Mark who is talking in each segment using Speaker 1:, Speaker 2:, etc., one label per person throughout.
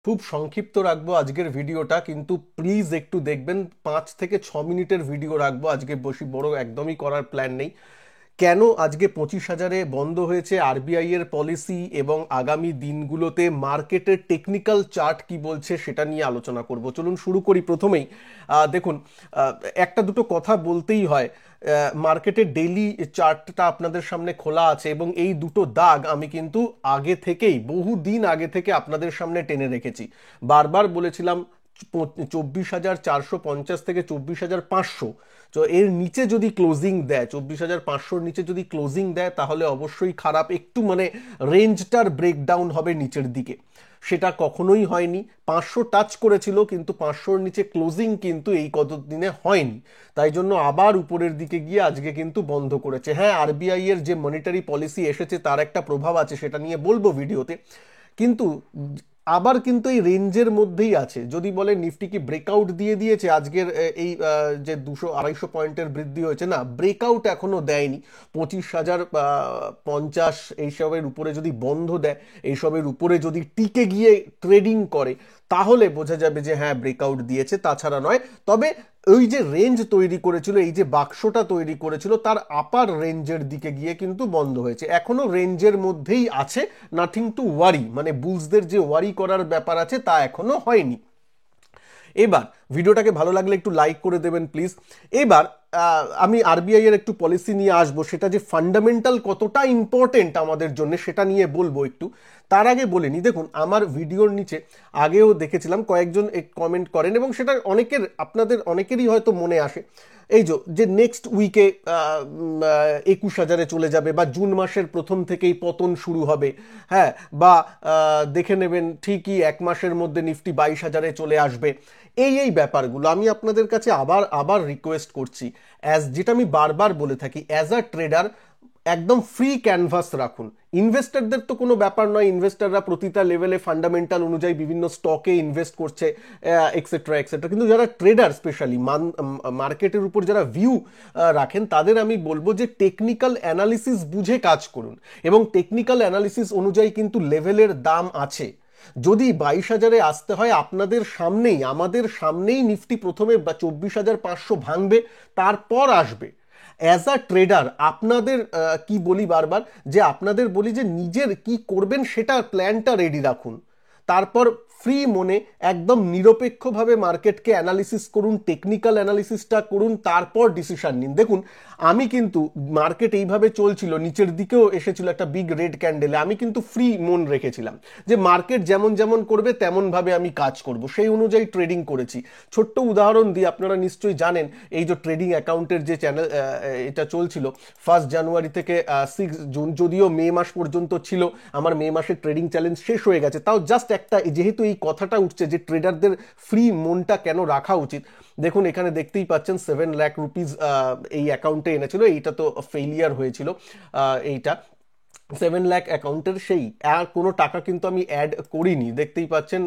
Speaker 1: খুব সংক্ষিপ্ত রাখবো আজকের ভিডিওটা, কিন্তু প্লিজ একটু দেখবেন। 5 থেকে 6 মিনিটের ভিডিও রাখবো আজকে, বেশি বড় একদমই করার প্ল্যান নেই। কেন আজকে 25,000-এ বন্ধ হয়েছে আরবিআই এর পলিসি এবং আগামী দিনগুলোতে মার্কেটের টেকনিক্যাল চার্ট কি বলছে সেটা নিয়ে আলোচনা করব। চলুন শুরু করি। প্রথমেই দেখুন, আহ, একটা দুটো কথা বলতেই হয়। মার্কেটের ডেইলি চার্টটা আপনাদের সামনে খোলা আছে এবং এই দুটো দাগ আমি কিন্তু আগে থেকেই, বহু দিন আগে থেকে আপনাদের সামনে টেনে রেখেছি। বারবার বলেছিলাম 24,450 থেকে 24,500, তো এর নিচে যদি ক্লোজিং দেয়, 24,500-র নিচে যদি ক্লোজিং দেয় তাহলে অবশ্যই খারাপ, একটু মানে রেঞ্জটার ব্রেকডাউন হবে নিচের দিকে। সেটা কখনোই হয়নি। 500 টাচ করেছিল কিন্তু 500-র নিচে ক্লোজিং কিন্তু এই কতদিনে হয়নি। তাই জন্য আবার উপরের দিকে গিয়ে আজকে কিন্তু বন্ধ করেছে। হ্যাঁ, আরবিআই এর যে মনিটারি পলিসি এসেছে তার একটা প্রভাব আছে, সেটা নিয়ে বলবো ভিডিওতে। কিন্তু আবার কিন্তু এই রেঞ্জের মধ্যেই আছে। যদি বলে নিফটি কি ব্রেকআউট দিয়ে দিয়েছে আজকের এই যে 200-250 পয়েন্টের বৃদ্ধি হয়েছে, না, ব্রেকআউট এখনো দেয়নি। 25,050 এইসবের উপরে যদি বন্ধ দেয়, এইসবের উপরে যদি টিকে গিয়ে ট্রেডিং করে, তাহলে বোঝা যাবে যে হ্যাঁ ব্রেকআউট দিয়েছে, তাছাড়া নয়। তবে ওই যে রেঞ্জ তৈরি করেছিল, এই যে বাক্সটা তৈরি করেছিল, তার আপার রেঞ্জের দিকে গিয়ে কিন্তু বন্ধ হয়েছে। এখনো রেঞ্জের মধ্যেই আছে, নাথিং টু ওয়ারি, মানে বুলসদের যে ওয়ারি করার ব্যাপার আছে তা এখনো হয়নি। এবার ভিডিওটাকে ভালো লাগলে একটু লাইক করে দেবেন প্লিজ। এবার আমি আরবিআই এর একটু পলিসি নিয়ে আসবো, সেটা যে ফান্ডামেন্টাল কতটা ইম্পর্টেন্ট আমাদের জন্য সেটা নিয়ে বলবো একটু। তার আগে বলে নি, দেখুন আমার ভিডিওর নিচে আগেও দেখেছিলাম কয়েকজন কমেন্ট করেন এবং সেটা অনেকের, আপনাদের অনেকেরই হয়তো মনে আসে, এই যে নেক্সট উইকে 21,000-এ চলে যাবে, বা জুন মাসের প্রথম থেকেই পতন শুরু হবে। হ্যাঁ, বা দেখে নেবেন ঠিকই 1 মাসের মধ্যে নিফটি 22,000-এ চলে আসবে। এই ব্যাপারগুলো আমি আপনাদের কাছে আবার আবার রিকোয়েস্ট করছি, যেটা আমি বারবার বলে থাকি, অ্যাজ আ ট্রেডার একদম ফ্রি ক্যানভাস রাখুন। ইনভেস্টরদের তো কোনো ব্যাপার নয়, ইনভেস্টররা প্রতিটা লেভেলে ফান্ডামেন্টাল অনুযায়ী বিভিন্ন স্টকে ইনভেস্ট করছে, এক্সেট্রা এক্সেট্রা। কিন্তু যারা ট্রেডার, স্পেশালি মার্কেটের উপর যারা ভিউ রাখেন, তাদের আমি বলবো যে টেকনিক্যাল অ্যানালিসিস বুঝে কাজ করুন। এবং টেকনিক্যাল অ্যানালিসিস অনুযায়ী কিন্তু লেভেলের দাম আছে। যদি 22,000-এ আসতে হয়, আপনাদের সামনেই, আমাদের সামনেই নিফটি প্রথমে 24,500 ভাঙবে, তারপর আসবে। অ্যাজ আ ট্রেডার আপনাদের কি বলি বারবার, যে আপনাদের বলি যে নিজের কি করবেন সেটা প্ল্যানটা রেডি রাখুন। তারপর ফ্রি মনে একদম নিরপেক্ষভাবে মার্কেটকে অ্যানালিসিস করুন, টেকনিক্যাল অ্যানালিসিসটা করুন, তারপর ডিসিশন নিন। দেখুন, আমি কিন্তু মার্কেট এইভাবে চলছিল, নিচের দিকেও এসেছিল একটা বিগ রেড ক্যান্ডেলে, আমি কিন্তু ফ্রি মন রেখেছিলাম যে মার্কেট যেমন যেমন করবে তেমন ভাবে আমি কাজ করব, সেই অনুযায়ী ট্রেডিং করেছি। ছোট্ট উদাহরণ দিই, আপনারা নিশ্চয়ই জানেন এই যে ট্রেডিং অ্যাকাউন্টের যে চ্যানেল এটা চলছিল 1 জানুয়ারি থেকে 6 জুন, যদিও মে মাস পর্যন্ত ছিল, আমার মে মাসের ট্রেডিং চ্যালেঞ্জ শেষ হয়ে গেছে, তাও জাস্ট একটা, যেহেতু এই কথাটা উঠছে যে ট্রেডারদের ফ্রি মনটা কেন রাখা উচিত। দেখুন এখানে দেখতেই পাচ্ছেন 7 লাখ রুপিস এই অ্যাকাউন্টে এনেছিল, এইটা তো ফেইলিয়ার হয়েছিল। এইটা 7 লাখ অ্যাকাউন্টের, সেই আর কোনো টাকা কিন্তু আমি অ্যাড করিনি, দেখতেই পাচ্ছেন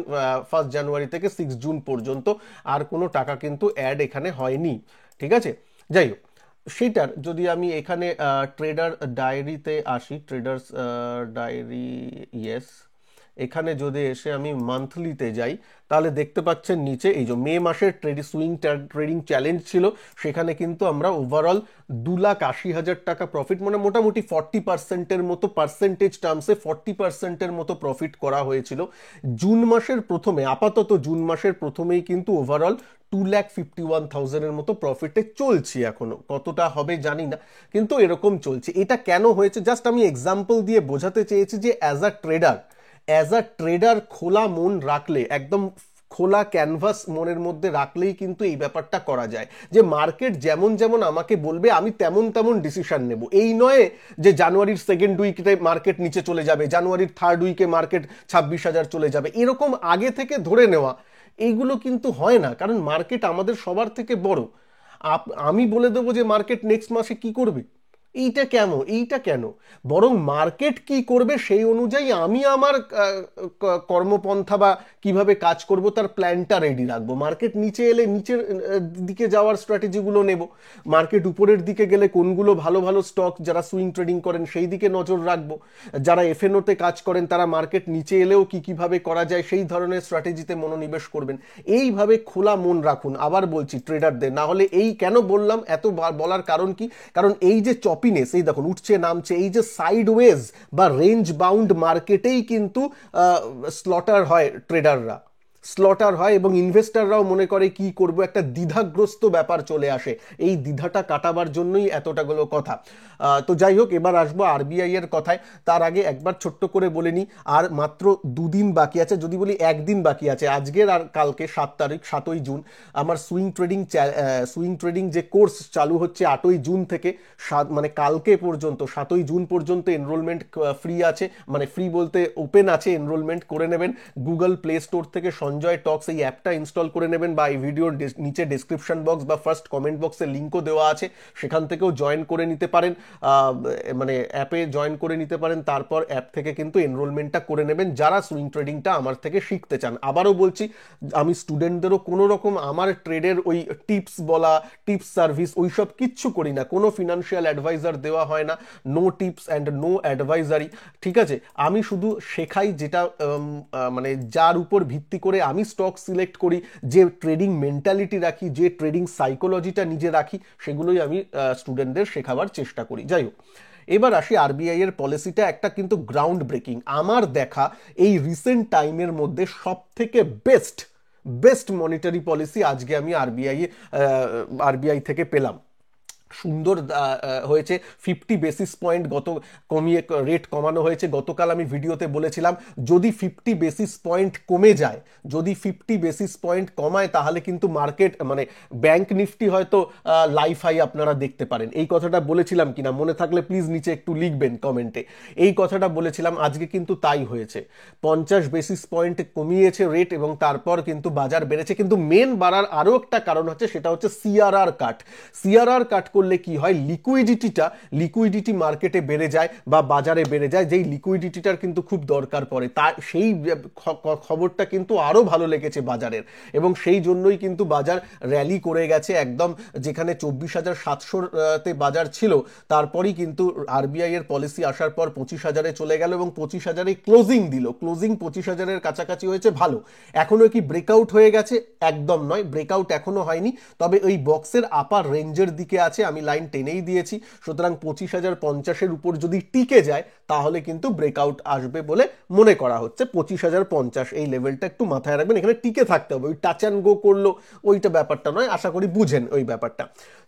Speaker 1: 1 জানুয়ারি থেকে 6 জুন পর্যন্ত আর কোনো টাকা কিন্তু অ্যাড এখানে হয়নি। ঠিক আছে, যাই হোক, সেটার যদি আমি এখানে ট্রেডার ডায়েরিতে আসি, ট্রেডার্স ডায়েরি, ইয়েস, এখানে যদি এসে আমি মান্থলিতে যাই, তাহলে দেখতে পাচ্ছেন নিচে এই যে মে মাসের ট্রেডিং চ্যালেঞ্জ ছিল, সেখানে কিন্তু আমরা ওভারঅল 2,80,000 টাকা প্রফিট, মানে মোটামুটি 40%-এর মতো, পার্সেন্টেজ টার্মসে 40%-এর মতো প্রফিট করা হয়েছিল। জুন মাসের প্রথমে, আপাতত জুন মাসের প্রথমেই কিন্তু ওভারঅল 2,51,000-এর মতো প্রফিটে চলছি। এখনো কতটা হবে জানি না, কিন্তু এরকম চলছে। এটা কেন হয়েছে জাস্ট আমি এক্সাম্পল দিয়ে বোঝাতে চেয়েছি যে অ্যাজ আ ট্রেডার খোলা মন রাখলে, একদম খোলা ক্যানভাস মনের মধ্যে রাখলেই কিন্তু এই ব্যাপারটা করা যায়, যে মার্কেট যেমন যেমন আমাকে বলবে আমি তেমন তেমন ডিসিশন নেব। এই নয় যে জানুয়ারির সেকেন্ড উইকে মার্কেট নিচে চলে যাবে, জানুয়ারির থার্ড উইকে মার্কেট 26,000 চলে যাবে, এরকম আগে থেকে ধরে নেওয়া, এইগুলো কিন্তু হয় না, কারণ মার্কেট আমাদের সবার থেকে বড়। আমি বলে দেবো যে মার্কেট নেক্সট মাসে কি করবে, এইটা কেন? বরং মার্কেট কি করবে সেই অনুযায়ী আমি আমার কর্মপন্থা বা কিভাবে কাজ করব তার প্ল্যানটা রেডি রাখবো। মার্কেট নিচে এলে নিচের দিকে যাওয়ার স্ট্র্যাটেজিগুলো নেব, মার্কেট উপরের দিকে গেলে কোনগুলো ভালো ভালো স্টক যারা সুইং ট্রেডিং করেন সেই দিকে নজর রাখবো, যারা এফএনওতে কাজ করেন তারা মার্কেট নিচে এলেও কিভাবে করা যায় সেই ধরনের স্ট্র্যাটেজিতে মনোনিবেশ করবেন। এইভাবে খোলা মন রাখুন, আবার বলছি ট্রেডারদের। না হলে এই কেন বললাম, এত বলার কারণ কি, কারণ এই যে চপিনেস, এই দেখুন উঠছে নামছে, এই যে সাইডওয়েজ বা রেঞ্জ বাউন্ড মার্কেটেই কিন্তু স্লটার হয়, ট্রেডাররা স্লটার হয় এবং ইনভেস্টাররাও মনে করে কি করব, একটা দ্বিধাগ্রস্ত ব্যাপার চলে আসে। এই দ্বিধাটা কাটাবার জন্যই এতটাগুলো কথা। তো যাই হোক, এবার আসবো আরবিআই এর কথায়। তার আগে একবার ছোট্ট করে বলে নিই, আর মাত্র দুদিন বাকি আছে, যদি বলি একদিন বাকি আছে, আজকের আর কালকে 7 তারিখ 7ই জুন আমার সুইং ট্রেডিং যে কোর্স চালু হচ্ছে 8ই জুন থেকে, মানে কালকে পর্যন্ত 7ই জুন পর্যন্ত এনরোলমেন্ট ফ্রি আছে, মানে ফ্রি বলতে ওপেন আছে, এনরোলমেন্ট করে নেবেন। গুগল প্লে স্টোর থেকে সঞ্জয় টক্স এই অ্যাপটা ইনস্টল করে নেবেন, বা এই ভিডিওর নিচে ডেসক্রিপশন বক্স বা ফার্স্ট কমেন্ট বক্সে লিঙ্কও দেওয়া আছে, সেখান থেকেও জয়েন করে নিতে পারেন, মানে অ্যাপে জয়েন করে নিতে পারেন। তারপর অ্যাপ থেকে কিন্তু এনরোলমেন্টটা করে নেবেন যারা সুইং ট্রেডিংটা আমার থেকে শিখতে চান। আবারও বলছি, আমি স্টুডেন্টদেরও কোনো রকম আমার ট্রেডের ওই টিপস বলা, টিপস সার্ভিস ওইসব কিচ্ছু করি না, কোনো ফিনান্সিয়াল অ্যাডভাইজার দেওয়া হয় না, no tips and no advisory, ঠিক আছে? আমি শুধু শেখাই যেটা মানে যার উপর ভিত্তি করে আমি স্টক সিলেক্ট করি, যে ট্রেডিং মেন্টালিটি রাখি, যে ট্রেডিং সাইকোলজিটা নিজে রাখি, সেগুলোই আমি স্টুডেন্টদের শেখাবার চেষ্টা করি। যাই হোক, এবার আসি আরবিআই এর পলিসিটা একটা কিন্তু গ্রাউন্ড ব্রেকিং, আমার দেখা এই রিসেন্ট টাইমের মধ্যে সব থেকে বেস্ট মনিটারি পলিসি আজকে আমি আরবিআই থেকে পেলাম। সুন্দর হয়েছে, 50 বেসিস পয়েন্ট কমিয়ে রেট কমানো হয়েছে। গতকাল আমি ভিডিওতে বলেছিলাম যদি 50 বেসিস পয়েন্ট কমে যায়, যদি 50 বেসিস পয়েন্ট কমায়, তাহলে কিন্তু মার্কেট মানে ব্যাংক নিফটি হয়তো লাইফ হাই আপনারা দেখতে পারেন। এই কথাটা বলেছিলাম কিনা মনে থাকলে প্লিজ নিচে একটু লিখবেন কমেন্টে। এই কথাটা বলেছিলাম, আজকে কিন্তু তাই হয়েছে। 50 বেসিস পয়েন্ট কমিয়েছে রেট এবং তারপর কিন্তু বাজার বেড়েছে। কিন্তু মেন বাড়ার আরও একটা কারণ হচ্ছে, সেটা হচ্ছে সিআরআর কাট। সিআরআর কাট করলে কি হয়, লিকুইডিটি মার্কেটে বেড়ে যায় বা বাজারে বেড়ে যায়, যেই লিকুইডিটিটার কিন্তু খুব দরকার পড়ে। তার সেই খবরটা কিন্তু আরো ভালো লেগেছে বাজারের, এবং সেই জন্যই কিন্তু বাজার র্যালি করে গেছে একদম, যেখানে 24,700-তে বাজার ছিল, তারপরই কিন্তু আরবিআই এর পলিসি আসার পর 25,000-এ চলে গেল এবং 25,000-এ ক্লোজিং দিল। ক্লোজিং 25,000-এর কাছাকাছি হয়েছে, ভালো। এখনো কি ব্রেকআউট হয়ে গেছে? একদম নয়, ব্রেকআউট এখনো হয়নি, তবে ওই বক্সের আপার রেঞ্জের দিকে আছে, আমি লাইন টেনেই দিয়েছি। সুতরাং 25,050-এর উপর যদি টিকে যায়, তাহলে কিন্তু ব্রেকআউট আসবে বলে মনে করা হচ্ছে। 25,050 এই লেভেলটা একটু মাথায় রাখবেন, এখানে টিকে থাকতে হবে। ওই টাচ অ্যান্ড গো করলো ওইটা ব্যাপারটা নয়, আশা করি বুঝেন ওই ব্যাপারটা।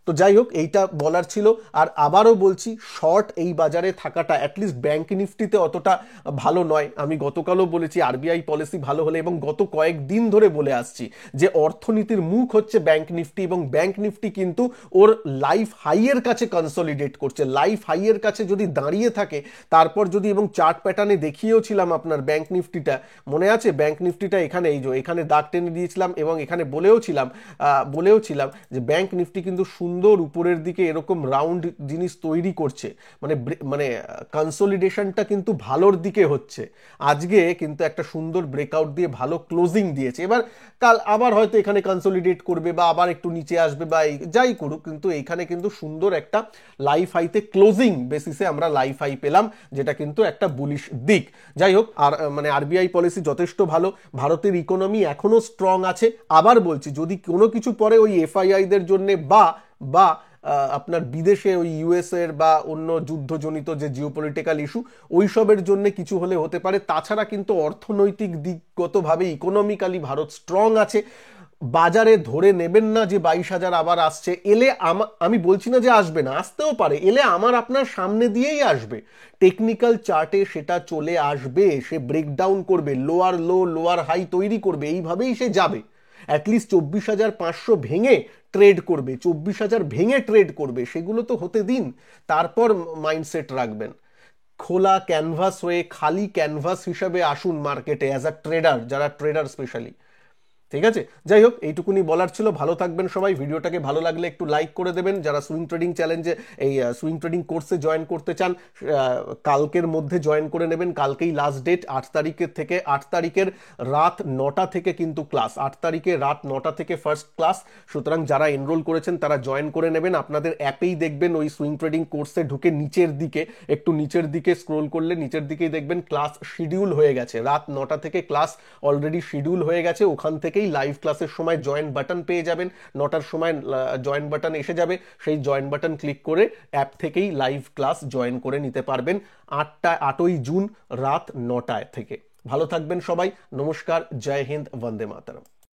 Speaker 1: তো যাই হোক, এইটা বলার ছিল। আর আবারও বলছি, শর্ট এই বাজারে থাকাটা অ্যাটলিস্ট ব্যাংক নিফটিতে অতটা ভালো নয়। আমি গতকালও বলেছি আরবিআই পলিসি ভালো হলে, এবং গত কয়েকদিন ধরে বলে আসছি যে অর্থনীতির মুখ হচ্ছে ব্যাংক নিফটি, এবং ব্যাংক নিফটি কিন্তু ওর লাইফ হাইয়ের কাছে কনসলিডেট করছে। লাইফ হাইয়ের কাছে যদি দাঁড়িয়ে থাকে, তারপর যদি, এবং চার্ট প্যাটার্নে দেখিয়েও ছিলাম আপনার ব্যাংক নিফটিটা, মনে আছে? ব্যাংক নিফটিটা এখানে, এই যে এখানে দাগ টেনে দিয়েছিলাম, এবং এখানে বলেওছিলাম যে ব্যাংক নিফটি কিন্তু সুন্দর উপরের দিকে এরকম রাউন্ড জিনিস তৈরি করছে, মানে কনসলিডেশনটা কিন্তু ভালোর দিকে হচ্ছে। আজকে কিন্তু একটা সুন্দর ব্রেকআউট দিয়ে ভালো ক্লোজিং দিয়েছে। এবার কাল আবার হয়তো এখানে কনসলিডেট করবে বা আবার একটু নিচে আসবে বা যাই করুক, কিন্তু এইখানে কিন্তু সুন্দর একটা লাইফ হাইতে ক্লোজিং বেসিসে আমরা লাইফ হাই পেলাম, যেটা কিন্তু একটা বুলিশ দিক। যাই হোক, আর মানে আরবিআই পলিসি যথেষ্ট ভালো, ভারতের ইকোনমি এখনো স্ট্রং আছে। আবার বলছি, যদি কোনো কিছু পরে ওই এফআইআইদের জন্য বা আপনার বিদেশে ওই ইউএস এর বা অন্য যুদ্ধজনিত যে জিওপলিটিক্যাল ইস্যু, ওইসবের জন্য কিছু হলে হতে পারে। তাছাড়া কিন্তু অর্থনৈতিক দিকগতভাবে ইকোনমিক্যালি ভারত স্ট্রং আছে। বাজারে ধরে নেবেন না যে 22,000 আবার আসছে। এলে আমি বলছি না যে আসবে না, আসতেও পারে, এলে আমার আপনার সামনে দিয়েই আসবে। টেকনিক্যাল চার্টে সেটা চলে আসবে, সে ব্রেকডাউন করবে, লোয়ার লো লোয়ার হাই তৈরি করবে, এইভাবেই সে যাবে। অ্যাটলিস্ট 24,500 ভেঙে ট্রেড করবে, 24,000 ভেঙে ট্রেড করবে, সেগুলো তো হতে দিন, তারপর মাইন্ডসেট রাখবেন। খোলা ক্যানভাস হয়ে, খালি ক্যানভাস হিসাবে আসুন মার্কেটে অ্যাজ আ ট্রেডার, যারা ট্রেডার স্পেশালি। ঠিক আছে, যাই হোক এইটুকুনি বলার ছিল। ভালো থাকবেন সবাই। ভিডিওটাকে ভালো লাগলে একটু লাইক করে দেবেন। যারা সুইং ট্রেডিং চ্যালেঞ্জে এই সুইং ট্রেডিং কোর্সে জয়েন করতে চান, কালকের মধ্যে জয়েন করে নেবেন। কালকেই লাস্ট ডেট, 8 তারিখের থেকে। 8 তারিখের রাত 9টা থেকে কিন্তু ক্লাস, 8 তারিখে রাত 9টা থেকে ফার্স্ট ক্লাস। সুতরাং যারা এনরোল করেছেন তারা জয়েন করে নেবেন। আপনাদের অ্যাপেই দেখবেন ওই সুইং ট্রেডিং কোর্সে ঢুকে নিচের দিকে, একটু নিচের দিকে স্ক্রোল করলে নিচের দিকেই দেখবেন ক্লাস শিডিউল হয়ে গেছে। রাত 9টা থেকে ক্লাস অলরেডি শিডিউল হয়ে গেছে। ওখান থেকেই লাইভ ক্লাসের সময় জয়েন বাটন পেয়ে যাবেন। 9টার সময় জয়েন বাটন এসে যাবে, সেই জয়েন বাটন ক্লিক করে অ্যাপ থেকেই লাইভ ক্লাস জয়েন করে নিতে পারবেন 8ই জুন রাত 9টায় থেকে। ভালো থাকবেন সবাই। নমস্কার, জয় হিন্দ, বন্দে মাতরম।